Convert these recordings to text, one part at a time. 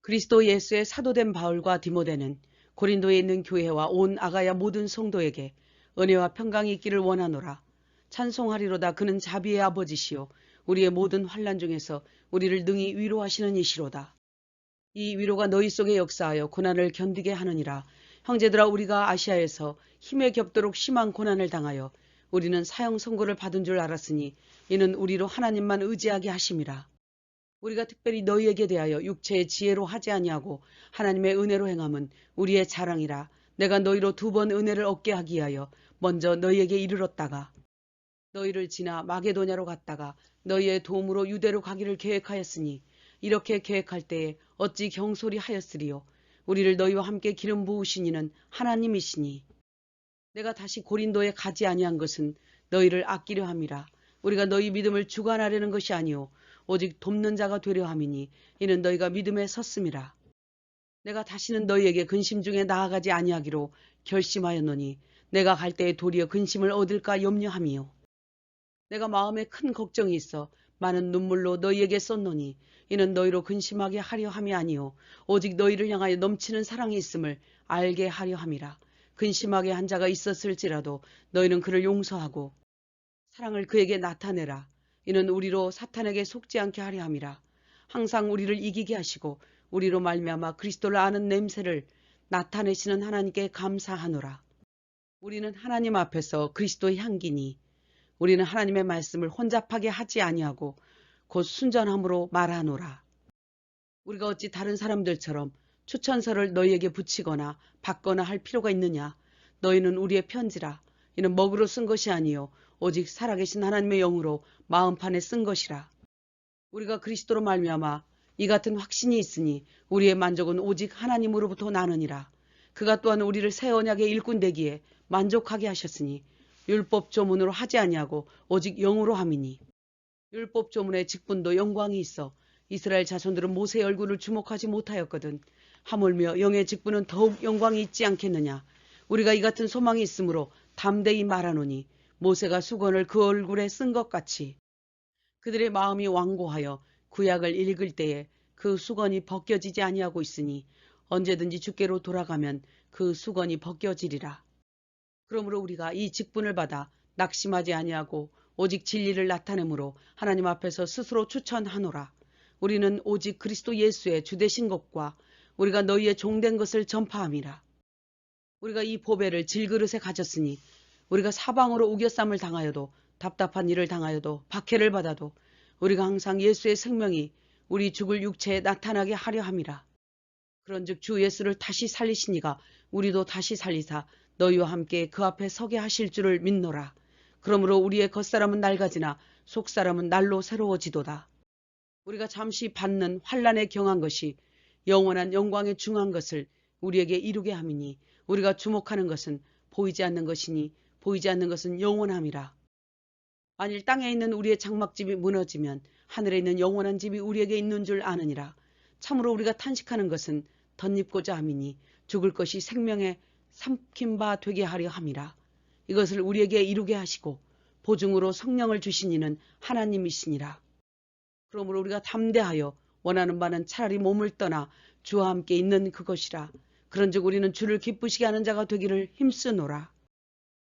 그리스도 예수의 사도된 바울과 디모데는 고린도에 있는 교회와 온 아가야 모든 성도에게 은혜와 평강이 있기를 원하노라. 찬송하리로다. 그는 자비의 아버지시요 우리의 모든 환난 중에서 우리를 능히 위로하시는 이시로다. 이 위로가 너희 속에 역사하여 고난을 견디게 하느니라. 형제들아, 우리가 아시아에서 힘에 겹도록 심한 고난을 당하여 우리는 사형 선고를 받은 줄 알았으니 이는 우리로 하나님만 의지하게 하심이라. 우리가 특별히 너희에게 대하여 육체의 지혜로 하지 아니하고 하나님의 은혜로 행함은 우리의 자랑이라. 내가 너희로 2번 은혜를 얻게 하기 위하여 먼저 너희에게 이르렀다가 너희를 지나 마게도냐로 갔다가 너희의 도움으로 유대로 가기를 계획하였으니 이렇게 계획할 때에 어찌 경솔히 하였으리요. 우리를 너희와 함께 기름 부으신 이는 하나님이시니 내가 다시 고린도에 가지 아니한 것은 너희를 아끼려 함이라. 우리가 너희 믿음을 주관하려는 것이 아니오 오직 돕는 자가 되려 함이니 이는 너희가 믿음에 섰음이라. 내가 다시는 너희에게 근심 중에 나아가지 아니하기로 결심하였노니 내가 갈 때에 도리어 근심을 얻을까 염려함이요. 내가 마음에 큰 걱정이 있어 많은 눈물로 너희에게 썼노니 이는 너희로 근심하게 하려 함이 아니오 오직 너희를 향하여 넘치는 사랑이 있음을 알게 하려 함이라. 근심하게 한 자가 있었을지라도 너희는 그를 용서하고 사랑을 그에게 나타내라. 이는 우리로 사탄에게 속지 않게 하려 함이라. 항상 우리를 이기게 하시고 우리로 말미암아 그리스도를 아는 냄새를 나타내시는 하나님께 감사하노라. 우리는 하나님 앞에서 그리스도의 향기니 우리는 하나님의 말씀을 혼잡하게 하지 아니하고 곧 순전함으로 말하노라. 우리가 어찌 다른 사람들처럼 추천서를 너희에게 붙이거나 받거나 할 필요가 있느냐. 너희는 우리의 편지라. 이는 먹으로 쓴 것이 아니요 오직 살아계신 하나님의 영으로 마음판에 쓴 것이라. 우리가 그리스도로 말미암아 이 같은 확신이 있으니 우리의 만족은 오직 하나님으로부터 나느니라. 그가 또한 우리를 새 언약의 일꾼 되기에 만족하게 하셨으니 율법 조문으로 하지 아니하고 오직 영으로 함이니 율법 조문의 직분도 영광이 있어 이스라엘 자손들은 모세의 얼굴을 주목하지 못하였거든. 하물며 영의 직분은 더욱 영광이 있지 않겠느냐. 우리가 이 같은 소망이 있으므로 담대히 말하노니 모세가 수건을 그 얼굴에 쓴 것 같이 그들의 마음이 완고하여 구약을 읽을 때에 그 수건이 벗겨지지 아니하고 있으니 언제든지 주께로 돌아가면 그 수건이 벗겨지리라. 그러므로 우리가 이 직분을 받아 낙심하지 아니하고 오직 진리를 나타내므로 하나님 앞에서 스스로 추천하노라. 우리는 오직 그리스도 예수의 주되신 것과 우리가 너희의 종된 것을 전파함이라. 우리가 이 보배를 질그릇에 가졌으니 우리가 사방으로 우겨쌈을 당하여도 답답한 일을 당하여도 박해를 받아도 우리가 항상 예수의 생명이 우리 죽을 육체에 나타나게 하려 함이라. 그런즉 주 예수를 다시 살리시니가 우리도 다시 살리사 너희와 함께 그 앞에 서게 하실 줄을 믿노라. 그러므로 우리의 겉사람은 낡아지나 속사람은 날로 새로워지도다. 우리가 잠시 받는 환난에 경한 것이 영원한 영광에 중한 것을 우리에게 이루게 함이니 우리가 주목하는 것은 보이지 않는 것이니 보이지 않는 것은 영원함이라. 만일 땅에 있는 우리의 장막집이 무너지면 하늘에 있는 영원한 집이 우리에게 있는 줄 아느니라. 참으로 우리가 탄식하는 것은 덧입고자 함이니 죽을 것이 생명에 삼킨 바 되게 하려 함이라. 이것을 우리에게 이루게 하시고 보증으로 성령을 주신 이는 하나님이시니라. 그러므로 우리가 담대하여 원하는 바는 차라리 몸을 떠나 주와 함께 있는 그것이라. 그런즉 우리는 주를 기쁘시게 하는 자가 되기를 힘쓰노라.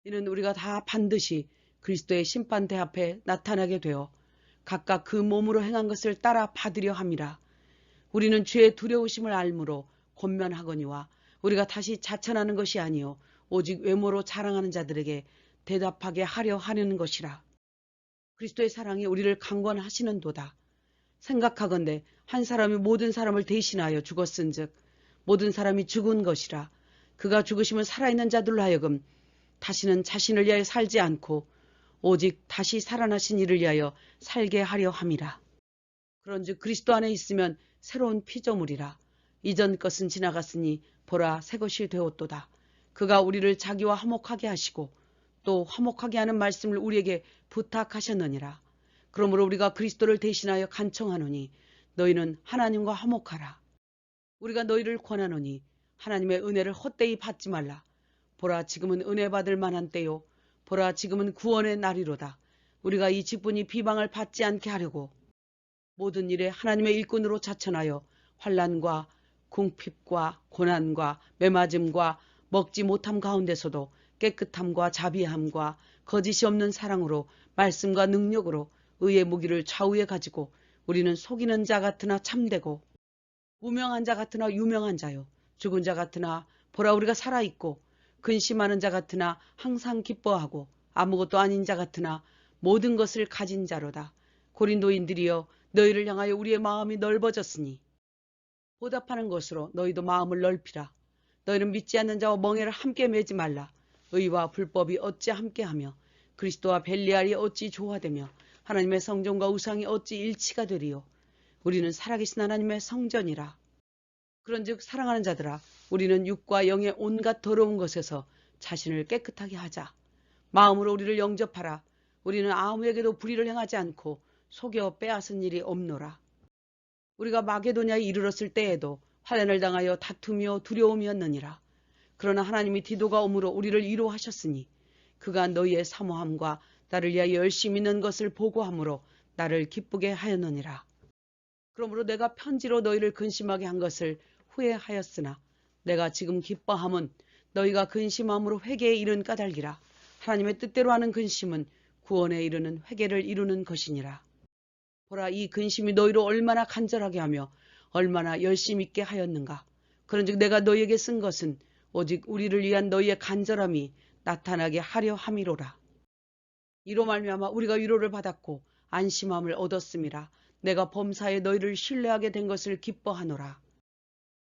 이는 우리가 다 반드시 그리스도의 심판대 앞에 나타나게 되어 각각 그 몸으로 행한 것을 따라 받으려 함이라. 우리는 주의 두려우심을 알므로 권면하거니와 우리가 다시 자천하는 것이 아니요 오직 외모로 자랑하는 자들에게 대답하게 하려 하는 것이라. 그리스도의 사랑이 우리를 강권하시는도다. 생각하건대 한 사람이 모든 사람을 대신하여 죽었은즉 모든 사람이 죽은 것이라. 그가 죽으시면 살아있는 자들로 하여금 다시는 자신을 위하여 살지 않고 오직 다시 살아나신 이를 위하여 살게 하려 함이라. 그런즉 그리스도 안에 있으면 새로운 피조물이라. 이전 것은 지나갔으니 보라 새 것이 되었도다. 그가 우리를 자기와 화목하게 하시고 또 화목하게 하는 말씀을 우리에게 부탁하셨느니라. 그러므로 우리가 그리스도를 대신하여 간청하노니 너희는 하나님과 화목하라. 우리가 너희를 권하노니 하나님의 은혜를 헛되이 받지 말라. 보라 지금은 은혜 받을 만한 때요 보라 지금은 구원의 날이로다. 우리가 이 직분이 비방을 받지 않게 하려고 모든 일에 하나님의 일꾼으로 자천하여 환난과 궁핍과 고난과 매맞음과 먹지 못함 가운데서도 깨끗함과 자비함과 거짓이 없는 사랑으로 말씀과 능력으로 의의 무기를 좌우에 가지고 우리는 속이는 자 같으나 참되고 무명한 자 같으나 유명한 자요 죽은 자 같으나 보라 우리가 살아있고 근심하는 자 같으나 항상 기뻐하고 아무것도 아닌 자 같으나 모든 것을 가진 자로다. 고린도인들이여 너희를 향하여 우리의 마음이 넓어졌으니 보답하는 것으로 너희도 마음을 넓히라. 너희는 믿지 않는 자와 멍에를 함께 매지 말라. 의와 불법이 어찌 함께하며 그리스도와 벨리알이 어찌 조화되며 하나님의 성전과 우상이 어찌 일치가 되리요. 우리는 살아계신 하나님의 성전이라. 그런즉 사랑하는 자들아 우리는 육과 영의 온갖 더러운 것에서 자신을 깨끗하게 하자. 마음으로 우리를 영접하라. 우리는 아무에게도 불의를 행하지 않고 속여 빼앗은 일이 없노라. 우리가 마게도냐에 이르렀을 때에도 환난을 당하여 다투며 두려움이었느니라. 그러나 하나님이 디도가 오므로 우리를 위로하셨으니 그가 너희의 사모함과 나를 위하여 열심히 있는 것을 보고함으로 나를 기쁘게 하였느니라. 그러므로 내가 편지로 너희를 근심하게 한 것을 후회하였으나 내가 지금 기뻐함은 너희가 근심함으로 회개에 이른 까닭이라. 하나님의 뜻대로 하는 근심은 구원에 이르는 회개를 이루는 것이니라. 보라 이 근심이 너희로 얼마나 간절하게 하며 얼마나 열심 있게 하였는가. 그런즉 내가 너희에게 쓴 것은 오직 우리를 위한 너희의 간절함이 나타나게 하려 함이로라. 이로 말미암아 우리가 위로를 받았고 안심함을 얻었음이라. 내가 범사에 너희를 신뢰하게 된 것을 기뻐하노라.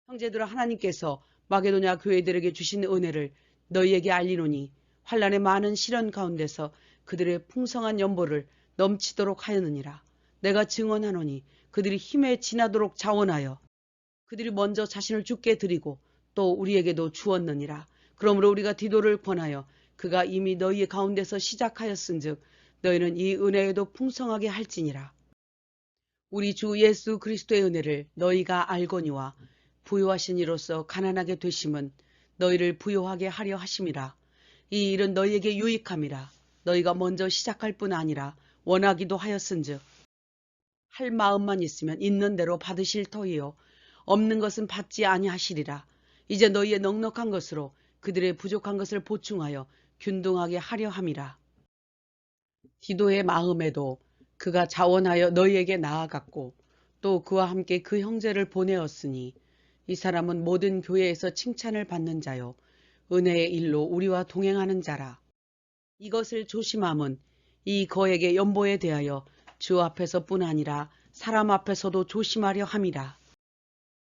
형제들아 하나님께서 마게도냐 교회들에게 주신 은혜를 너희에게 알리노니 환난의 많은 시련 가운데서 그들의 풍성한 연보를 넘치도록 하였느니라. 내가 증언하노니 그들이 힘에 지나도록 자원하여 그들이 먼저 자신을 주께 드리고 또 우리에게도 주었느니라. 그러므로 우리가 디도를 권하여 그가 이미 너희의 가운데서 시작하였은즉 너희는 이 은혜에도 풍성하게 할지니라. 우리 주 예수 그리스도의 은혜를 너희가 알거니와 부요하신 이로써 가난하게 되심은 너희를 부요하게 하려 하심이라. 이 일은 너희에게 유익함이라. 너희가 먼저 시작할 뿐 아니라 원하기도 하였은즉 할 마음만 있으면 있는 대로 받으실 터이요 없는 것은 받지 아니하시리라. 이제 너희의 넉넉한 것으로 그들의 부족한 것을 보충하여 균등하게 하려 함이라. 디도의 마음에도 그가 자원하여 너희에게 나아갔고 또 그와 함께 그 형제를 보내었으니 이 사람은 모든 교회에서 칭찬을 받는 자요 은혜의 일로 우리와 동행하는 자라. 이것을 조심함은 이 거액의 연보에 대하여 주 앞에서뿐 아니라 사람 앞에서도 조심하려 함이라.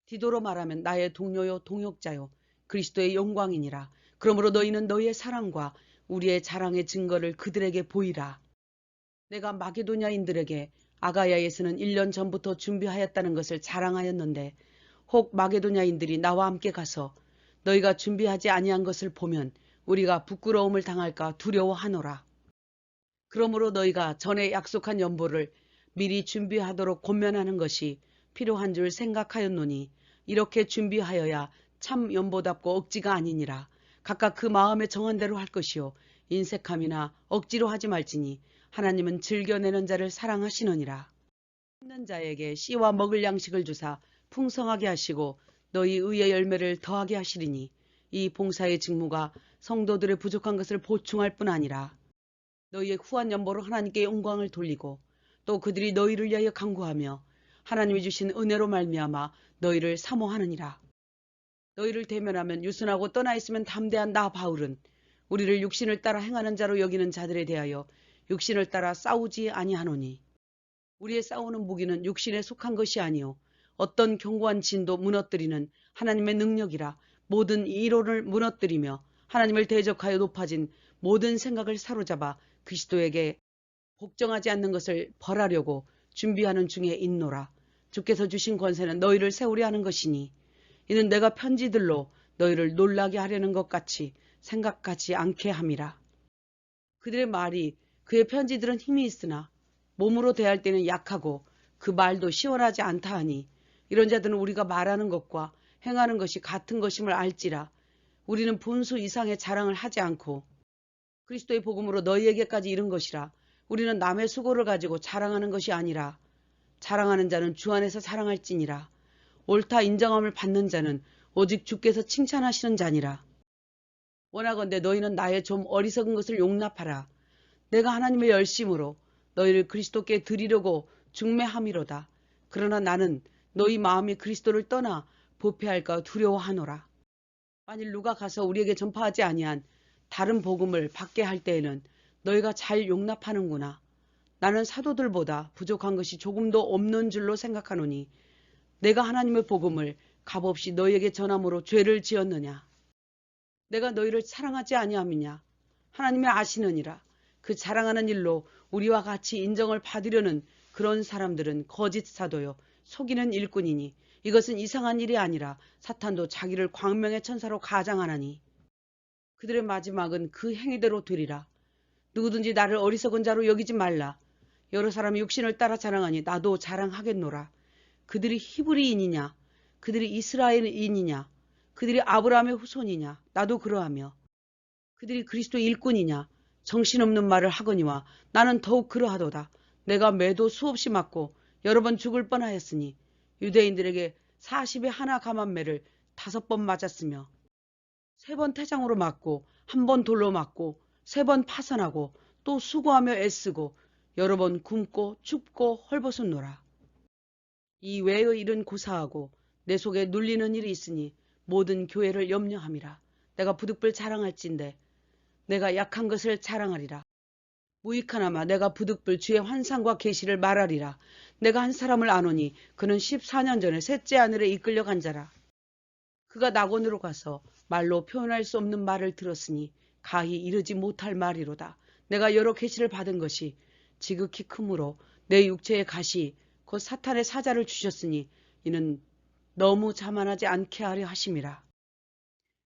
디도로 말하면 나의 동료요 동역자요 그리스도의 영광이니라. 그러므로 너희는 너희의 사랑과 우리의 자랑의 증거를 그들에게 보이라. 내가 마게도냐인들에게 아가야에서는 1년 전부터 준비하였다는 것을 자랑하였는데 혹 마게도냐인들이 나와 함께 가서 너희가 준비하지 아니한 것을 보면 우리가 부끄러움을 당할까 두려워하노라. 그러므로 너희가 전에 약속한 연보를 미리 준비하도록 권면하는 것이 필요한 줄 생각하였노니 이렇게 준비하여야 참 연보답고 억지가 아니니라. 각각 그 마음에 정한 대로 할 것이요 인색함이나 억지로 하지 말지니 하나님은 즐겨내는 자를 사랑하시느니라. 있는 자에게 씨와 먹을 양식을 주사 풍성하게 하시고 너희 의의 열매를 더하게 하시리니 이 봉사의 직무가 성도들의 부족한 것을 보충할 뿐 아니라 너희의 후한 연보로 하나님께 영광을 돌리고 또 그들이 너희를 위하여 간구하며 하나님이 주신 은혜로 말미암아 너희를 사모하느니라. 너희를 대면하면 유순하고 떠나 있으면 담대한 나 바울은 우리를 육신을 따라 행하는 자로 여기는 자들에 대하여 육신을 따라 싸우지 아니하노니 우리의 싸우는 무기는 육신에 속한 것이 아니요 어떤 견고한 진도 무너뜨리는 하나님의 능력이라. 모든 이론을 무너뜨리며 하나님을 대적하여 높아진 모든 생각을 사로잡아 그리스도에게 복종하지 않는 것을 벌하려고 준비하는 중에 있노라. 주께서 주신 권세는 너희를 세우려 하는 것이니 이는 내가 편지들로 너희를 놀라게 하려는 것 같이 생각하지 않게 함이라. 그들의 말이 그의 편지들은 힘이 있으나 몸으로 대할 때는 약하고 그 말도 시원하지 않다 하니 이런 자들은 우리가 말하는 것과 행하는 것이 같은 것임을 알지라. 우리는 분수 이상의 자랑을 하지 않고 그리스도의 복음으로 너희에게까지 이른 것이라. 우리는 남의 수고를 가지고 자랑하는 것이 아니라 자랑하는 자는 주 안에서 자랑할지니라. 옳다 인정함을 받는 자는 오직 주께서 칭찬하시는 자니라. 원하건대 너희는 나의 좀 어리석은 것을 용납하라. 내가 하나님의 열심으로 너희를 그리스도께 드리려고 중매함이로다. 그러나 나는 너희 마음이 그리스도를 떠나 부패할까 두려워하노라. 만일 누가 가서 우리에게 전파하지 아니한 다른 복음을 받게 할 때에는 너희가 잘 용납하는구나. 나는 사도들보다 부족한 것이 조금도 없는 줄로 생각하노니 내가 하나님의 복음을 값없이 너희에게 전함으로 죄를 지었느냐. 내가 너희를 사랑하지 아니함이냐. 하나님이 아시느니라. 그 자랑하는 일로 우리와 같이 인정을 받으려는 그런 사람들은 거짓 사도요 속이는 일꾼이니 이것은 이상한 일이 아니라 사탄도 자기를 광명의 천사로 가장하나니 그들의 마지막은 그 행위대로 되리라. 누구든지 나를 어리석은 자로 여기지 말라. 여러 사람이 육신을 따라 자랑하니 나도 자랑하겠노라. 그들이 히브리인이냐 그들이 이스라엘인이냐 그들이 아브라함의 후손이냐 나도 그러하며 그들이 그리스도의 일꾼이냐 정신없는 말을 하거니와 나는 더욱 그러하도다. 내가 매도 수없이 맞고 여러 번 죽을 뻔하였으니 유대인들에게 40에 하나 감한매를 5번 맞았으며 3번 태장으로 맞고 1번 돌로 맞고 3번 파산하고 또 수고하며 애쓰고 여러 번 굶고 춥고 헐벗었노라. 이 외의 일은 고사하고 내 속에 눌리는 일이 있으니 모든 교회를 염려함이라. 내가 부득불 자랑할진대 내가 약한 것을 자랑하리라. 무익하나마 내가 부득불 주의 환상과 계시를 말하리라. 내가 한 사람을 아노니 그는 14년 전에 셋째 아들에 이끌려 간 자라. 그가 낙원으로 가서 말로 표현할 수 없는 말을 들었으니 가히 이르지 못할 말이로다. 내가 여러 계시를 받은 것이 지극히 크므로 내 육체의 가시 곧 사탄의 사자를 주셨으니 이는 너무 자만하지 않게 하려 하심이라.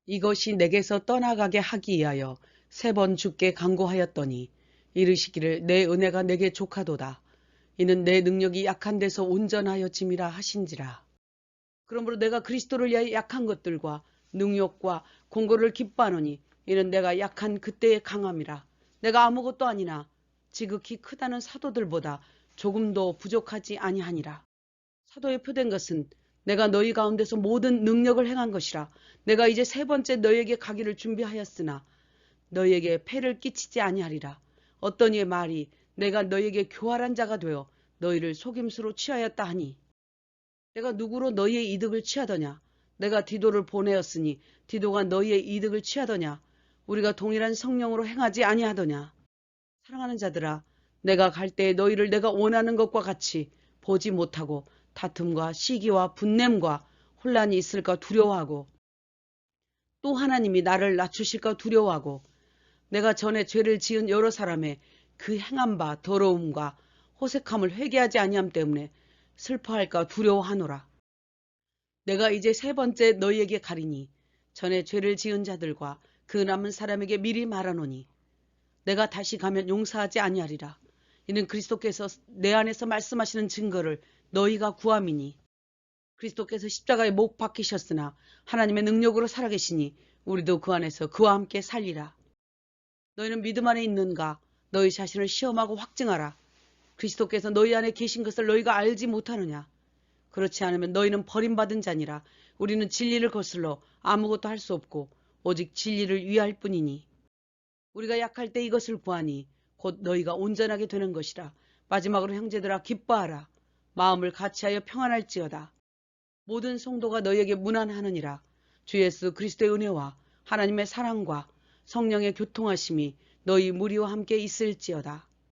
이것이 내게서 떠나가게 하기 위하여 3번 주께 간구하였더니 이르시기를 내 은혜가 내게 족하도다. 이는 내 능력이 약한 데서 온전하여짐이라 하신지라. 그러므로 내가 그리스도를 위하여 약한 것들과 능욕과 공고를 기뻐하노니 이는 내가 약한 그때의 강함이라. 내가 아무것도 아니나 지극히 크다는 사도들보다 조금도 부족하지 아니하니라. 사도에 표된 것은 내가 너희 가운데서 모든 능력을 행한 것이라. 내가 이제 3번째 너희에게 가기를 준비하였으나 너희에게 폐를 끼치지 아니하리라. 어떤 이의 말이 내가 너희에게 교활한 자가 되어 너희를 속임수로 취하였다 하니 내가 누구로 너희의 이득을 취하더냐. 내가 디도를 보내었으니 디도가 너희의 이득을 취하더냐. 우리가 동일한 성령으로 행하지 아니하더냐. 사랑하는 자들아 내가 갈 때에 너희를 내가 원하는 것과 같이 보지 못하고 다툼과 시기와 분냄과 혼란이 있을까 두려워하고 또 하나님이 나를 낮추실까 두려워하고 내가 전에 죄를 지은 여러 사람의 그 행한 바 더러움과 호색함을 회개하지 아니함 때문에 슬퍼할까 두려워하노라. 내가 이제 3번째 너희에게 가리니 전에 죄를 지은 자들과 그 남은 사람에게 미리 말하노니 내가 다시 가면 용서하지 아니하리라. 이는 그리스도께서 내 안에서 말씀하시는 증거를 너희가 구함이니 그리스도께서 십자가에 못 박히셨으나 하나님의 능력으로 살아계시니 우리도 그 안에서 그와 함께 살리라. 너희는 믿음 안에 있는가? 너희 자신을 시험하고 확증하라. 그리스도께서 너희 안에 계신 것을 너희가 알지 못하느냐? 그렇지 않으면 너희는 버림받은 자니라. 우리는 진리를 거슬러 아무것도 할 수 없고 오직 진리를 위할 뿐이니 우리가 약할 때 이것을 구하니 곧 너희가 온전하게 되는 것이라. 마지막으로 형제들아 기뻐하라. 마음을 같이하여 평안할지어다. 모든 성도가 너희에게 문안하느니라. 주 예수 그리스도의 은혜와 하나님의 사랑과 성령의 교통하심이 너희 무리와 함께 있을지어다.